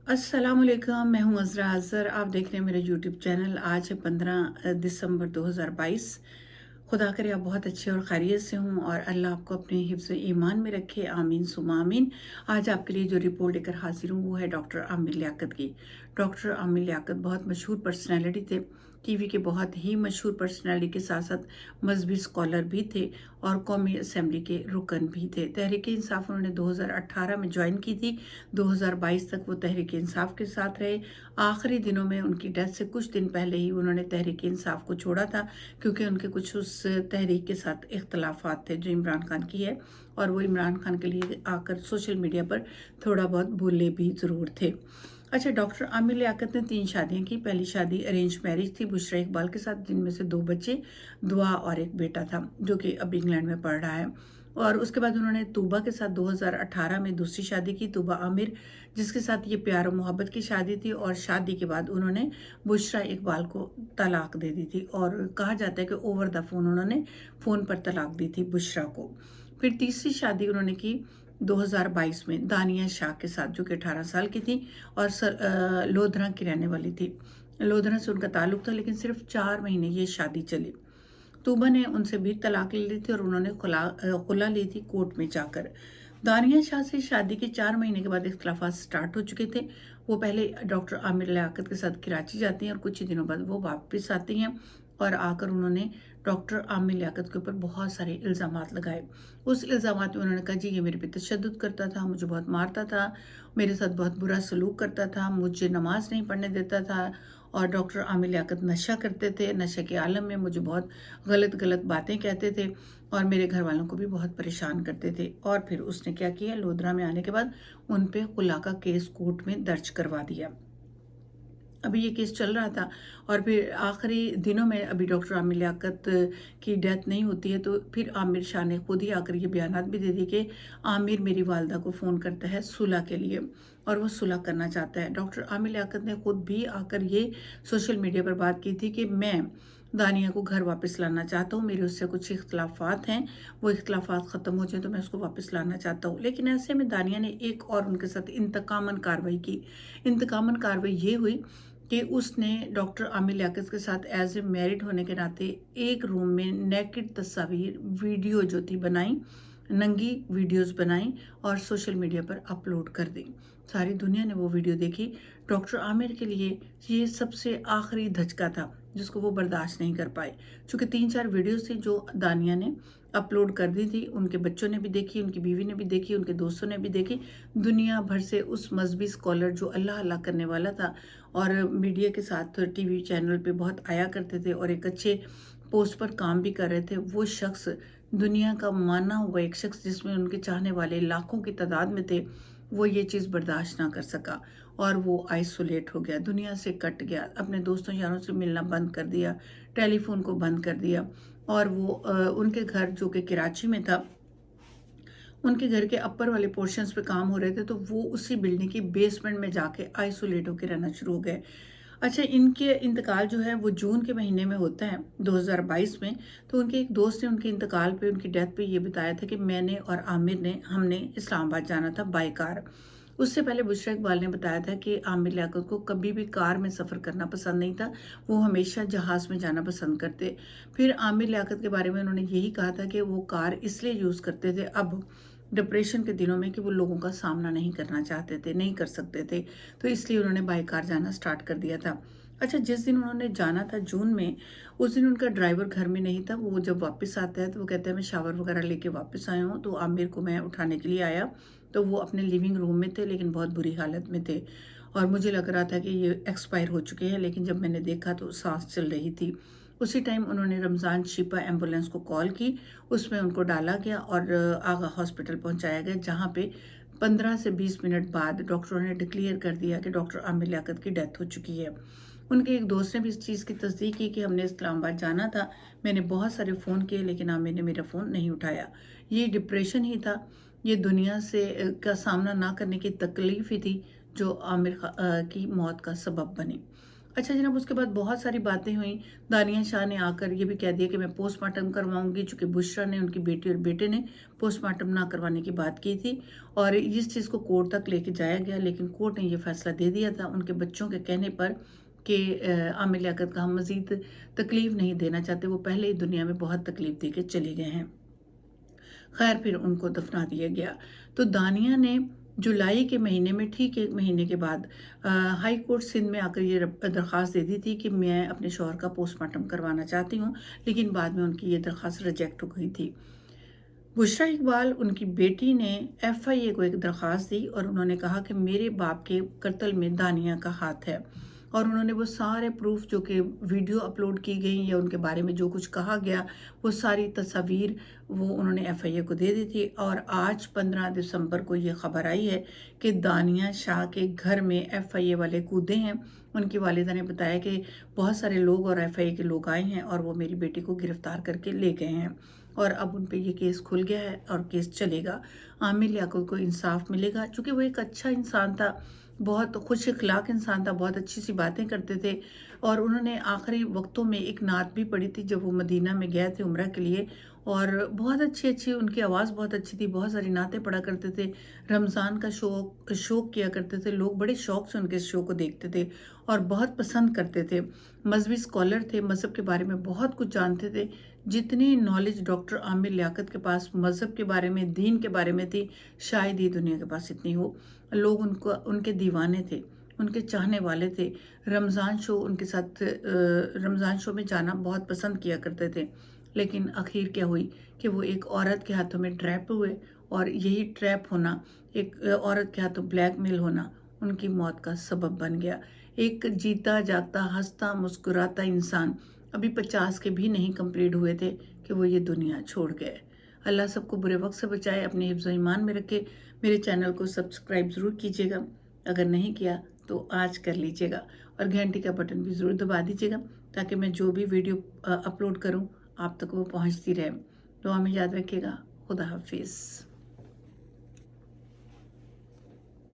अस्सलामुअलैकुम, मैं हूँ अज़रा अज़हर। आप देख रहे हैं मेरा यूट्यूब चैनल। आज है 15 दिसंबर 2022। खुदा करे आप बहुत अच्छे और खैरियत से हों और अल्लाह आपको अपने हिफ्ज़ ईमान में रखे, आमीन सुमा आमीन। आज आपके लिए जो रिपोर्ट लेकर हाजिर हूँ वो है डॉक्टर आमिर लियाकत की। डॉक्टर आमिर लियाकत बहुत मशहूर पर्सनैलिटी थे। टीवी के बहुत ही मशहूर पर्सनैलिटी के साथ साथ मजहबी स्कॉलर भी थे और कौमी असम्बली के रुकन भी थे। तहरीक इंसाफ उन्होंने 2018 में ज्वाइन की थी। 2022 तक वो तहरीक इंसाफ के साथ रहे। आखिरी दिनों में उनकी डेथ से कुछ दिन पहले ही उन्होंने तहरीक इंसाफ को छोड़ा था, क्योंकि उनके कुछ उस तहरीक के साथ इख्तलाफात थे जो इमरान खान की है, और वो इमरान खान के लिए आकर सोशल मीडिया पर थोड़ा बहुत बोले भी ज़रूर थे। अच्छा, डॉक्टर आमिर लियाकत ने 3 शादियाँ की। पहली शादी अरेंज मैरिज थी बुशरा इकबाल के साथ, जिनमें से 2 बच्चे, दुआ और एक बेटा था, जो कि अब इंग्लैंड में पढ़ रहा है। और उसके बाद उन्होंने तूबा के साथ 2018 में दूसरी शादी की, तूबा आमिर, जिसके साथ ये प्यार और मोहब्बत की शादी थी। और शादी के बाद उन्होंने बुशरा इकबाल को तलाक दे दी थी, और कहा जाता है कि ओवर द फोन उन्होंने फ़ोन पर तलाक दी थी बुशरा को। फिर तीसरी शादी उन्होंने की 2022 में दानिया शाह के साथ, जो कि 18 साल की थी और लोधरा की रहने वाली थी। लोधरा से उनका ताल्लुक था, लेकिन सिर्फ 4 महीने ये शादी चली। तूबा ने उनसे भी तलाक ले ली थी और उन्होंने खुला ली थी कोर्ट में जाकर। दानिया शाह से शादी के 4 महीने के बाद इख्तलाफात स्टार्ट हो चुके थे। वो पहले डॉक्टर आमिर लियाकत के साथ कराची जाती हैं और कुछ ही दिनों बाद वो वापस आती हैं, और आकर उन्होंने डॉक्टर आमिर लियाकत के ऊपर बहुत सारे इल्ज़ामात लगाए। उस इल्ज़ामात में उन्होंने कहा, जी ये मेरे पे तशद्दुद करता था, मुझे बहुत मारता था, मेरे साथ बहुत बुरा सलूक करता था, मुझे नमाज नहीं पढ़ने देता था, और डॉक्टर आमिर लियाकत नशा करते थे। नशे के आलम में मुझे बहुत गलत गलत बातें कहते थे और मेरे घर वालों को भी बहुत परेशान करते थे। और फिर उसने क्या किया, लोधरा में आने के बाद उन पे खुला का केस कोर्ट में दर्ज करवा दिया। अभी ये केस चल रहा था, और फिर आखिरी दिनों में अभी डॉक्टर आमिर लियाकत की डेथ नहीं होती है, तो फिर आमिर शाह ने खुद ही आकर ये बयानात भी दे दिए कि आमिर मेरी वालदा को फ़ोन करता है सुलह के लिए, और वो सुलह करना चाहता है। डॉक्टर आमिर लियाकत ने खुद भी आकर ये सोशल मीडिया पर बात की थी कि मैं दानिया को घर वापस लाना चाहता हूँ, मेरे उससे कुछ इख्तलाफात हैं, वो इख्तलाफात ख़त्म हो जाए तो मैं उसको वापस लाना चाहता हूँ। लेकिन ऐसे में दानिया ने एक और उनके साथ इंतकामन कार्रवाई की। इंतकामन कार्रवाई ये हुई कि उसने डॉक्टर आमिर लियाकत के साथ एज ए मैरिड होने के नाते एक रूम में नेकेड तस्वीर वीडियो जो थी बनाई, नंगी वीडियोस बनाई और सोशल मीडिया पर अपलोड कर दी। सारी दुनिया ने वो वीडियो देखी। डॉक्टर आमिर के लिए ये सबसे आखिरी धचका था जिसको वो बर्दाश्त नहीं कर पाए, क्योंकि 3-4 वीडियोस थी जो दानिया ने अपलोड कर दी थी। उनके बच्चों ने भी देखी, उनकी बीवी ने भी देखी, उनके दोस्तों ने भी देखी। दुनिया भर से उस मजहबी स्कॉलर जो अल्लाह अल्लाह करने वाला था और मीडिया के साथ टीवी चैनल पे बहुत आया करते थे और एक अच्छे पोस्ट पर काम भी कर रहे थे, वो शख्स, दुनिया का माना हुआ एक शख्स जिसमें उनके चाहने वाले लाखों की तादाद में थे, वो ये चीज़ बर्दाश्त ना कर सका और वो आइसोलेट हो गया, दुनिया से कट गया, अपने दोस्तों यारों से मिलना बंद कर दिया, टेलीफोन को बंद कर दिया। और वो उनके घर जो कि कराची में था, उनके घर के अपर वाले पोर्शंस पे काम हो रहे थे, तो वो उसी बिल्डिंग की बेसमेंट में जाके आइसोलेट होकर रहना शुरू हो गए। अच्छा, इनके इंतकाल जो है वो जून के महीने में होता है 2022 में। तो उनके एक दोस्त ने उनके इंतकाल पे, उनकी डेथ पे ये बताया था कि मैंने और आमिर ने, हमने इस्लामाबाद जाना था बाय कार। उससे पहले बुशरा इकबाल ने बताया था कि आमिर लियाकत को कभी भी कार में सफ़र करना पसंद नहीं था, वो हमेशा जहाज़ में जाना पसंद करते। फिर आमिर लियाकत के बारे में उन्होंने यही कहा था कि वो कार इसलिए यूज़ करते थे अब डिप्रेशन के दिनों में कि वो लोगों का सामना नहीं करना चाहते थे, नहीं कर सकते थे, तो इसलिए उन्होंने बाय कार जाना स्टार्ट कर दिया था। अच्छा, जिस दिन उन्होंने जाना था जून में, उस दिन उनका ड्राइवर घर में नहीं था। वो जब वापस आता है तो वो कहते हैं मैं शावर वगैरह लेके वापस आया हूँ, तो आमिर को मैं उठाने के लिए आया, तो वो अपने लिविंग रूम में थे लेकिन बहुत बुरी हालत में थे, और मुझे लग रहा था कि ये एक्सपायर हो चुके हैं, लेकिन जब मैंने देखा तो सांस चल रही थी। उसी टाइम उन्होंने रमज़ान शिपा एम्बुलेंस को कॉल की, उसमें उनको डाला गया और आगा हॉस्पिटल पहुंचाया गया, जहां पे 15 से 20 मिनट बाद डॉक्टरों ने डिक्लेयर कर दिया कि डॉक्टर आमिर लियाकत की डेथ हो चुकी है। उनके एक दोस्त ने भी इस चीज़ की तस्दीक की कि हमने इस्लामाबाद जाना था, मैंने बहुत सारे फ़ोन किए लेकिन आमिर ने मेरा फ़ोन नहीं उठाया। ये डिप्रेशन ही था, ये दुनिया से का सामना ना करने की तकलीफ़ ही थी जो आमिर की मौत का सबब बनी। अच्छा जनाब, उसके बाद बहुत सारी बातें हुई। दानिया शाह ने आकर ये भी कह दिया कि मैं पोस्टमार्टम करवाऊंगी, चूँकि बुशरा ने, उनकी बेटी और बेटे ने पोस्टमार्टम ना करवाने की बात की थी और इस चीज़ को कोर्ट तक लेके जाया गया, लेकिन कोर्ट ने ये फैसला दे दिया था उनके बच्चों के कहने पर कि आमिर लियाकत का हम मज़ीद तकलीफ़ नहीं देना चाहते, वो पहले ही दुनिया में बहुत तकलीफ़ दे के चले गए हैं। खैर फिर उनको दफना दिया गया। तो दानिया ने जुलाई के महीने में, ठीक 1 महीने के बाद, हाई कोर्ट सिंध में आकर ये दरख्वास्त दे दी थी कि मैं अपने शौहर का पोस्टमार्टम करवाना चाहती हूँ, लेकिन बाद में उनकी ये दरख्वास्त रिजेक्ट हो गई थी। बुशरा इकबाल, उनकी बेटी ने एफआईए को एक दरख्वास्त दी और उन्होंने कहा कि मेरे बाप के कत्ल में दानिया का हाथ है, और उन्होंने वो सारे प्रूफ जो कि वीडियो अपलोड की गई या उनके बारे में जो कुछ कहा गया, वो सारी तस्वीर वो उन्होंने एफआईए को दे दी थी। और आज 15 दिसंबर को ये खबर आई है कि दानिया शाह के घर में एफआईए वाले कूदे हैं। उनकी वालिदा ने बताया कि बहुत सारे लोग और एफआईए के लोग आए हैं और वो मेरी बेटी को गिरफ्तार करके ले गए हैं और अब उन पे ये केस खुल गया है और केस चलेगा। आमिर लियाकत को इंसाफ मिलेगा, चूँकि वो एक अच्छा इंसान था, बहुत खुश अखलाक इंसान था, बहुत अच्छी सी बातें करते थे। और उन्होंने आखिरी वक्तों में एक नात भी पढ़ी थी जब वो मदीना में गए थे उम्रा के लिए, और बहुत अच्छी अच्छी उनकी आवाज़ बहुत अच्छी थी, बहुत सारी नातें पढ़ा करते थे। रमज़ान का शौक किया करते थे, लोग बड़े शौक से उनके शो को देखते थे और बहुत पसंद करते थे। मजहबी स्कॉलर थे, मज़हब के बारे में बहुत कुछ जानते थे। जितनी नॉलेज डॉक्टर आमिर लियाकत के पास मज़हब के बारे में, दीन के बारे में थी, शायद ही दुनिया के पास इतनी हो। लोग उनको, उनके दीवाने थे, उनके चाहने वाले थे। रमज़ान शो उनके साथ, रमज़ान शो में जाना बहुत पसंद किया करते थे। लेकिन आखिर क्या हुई कि वो एक औरत के हाथों में ट्रैप हुए, और यही ट्रैप होना, एक औरत के हाथों ब्लैकमेल होना, उनकी मौत का सबब बन गया। एक जीता जागता, हंसता मुस्कुराता इंसान, अभी 50 के भी नहीं कंप्लीट हुए थे कि वो ये दुनिया छोड़ गए। अल्लाह सबको बुरे वक्त से बचाए, अपने हिफ्ज़ ईमान में रखे। मेरे चैनल को सब्सक्राइब ज़रूर कीजिएगा, अगर नहीं किया तो आज कर लीजिएगा, और घंटी का बटन भी ज़रूर दबा दीजिएगा ताकि मैं जो भी वीडियो अपलोड करूं आप तक वो पहुंचती रहे। दुआ में याद रखिएगा। खुदा हाफिज़।